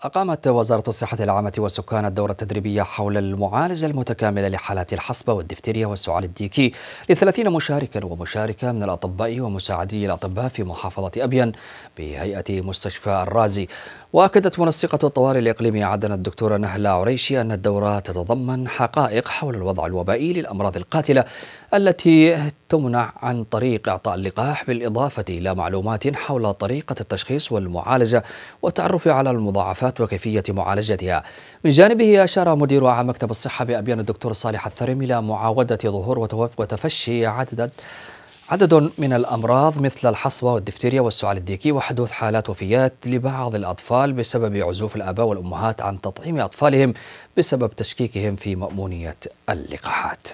أقامت وزارة الصحة العامة والسكان الدورة التدريبية حول المعالجة المتكاملة لحالات الحصبة والدفتيريا والسعال الديكي ل30 مشاركا ومشاركة من الأطباء ومساعدي الأطباء في محافظة أبين بهيئة مستشفى الرازي. وأكدت منسقة الطوارئ الإقليمية عدن الدكتورة نهلة عريشي أن الدورة تتضمن حقائق حول الوضع الوبائي للأمراض القاتلة التي تمنع عن طريق إعطاء اللقاح، بالإضافة إلى معلومات حول طريقة التشخيص والمعالجة والتعرف على المضاعفات وكيفية معالجتها. من جانبه أشار مدير عام مكتب الصحة بأبيان الدكتور صالح الثرم إلى معاودة ظهور وتفشي عدد من الأمراض مثل الحصبة والدفتيريا والسعال الديكي، وحدوث حالات وفيات لبعض الأطفال بسبب عزوف الآباء والأمهات عن تطعيم أطفالهم بسبب تشكيكهم في مأمونية اللقاحات.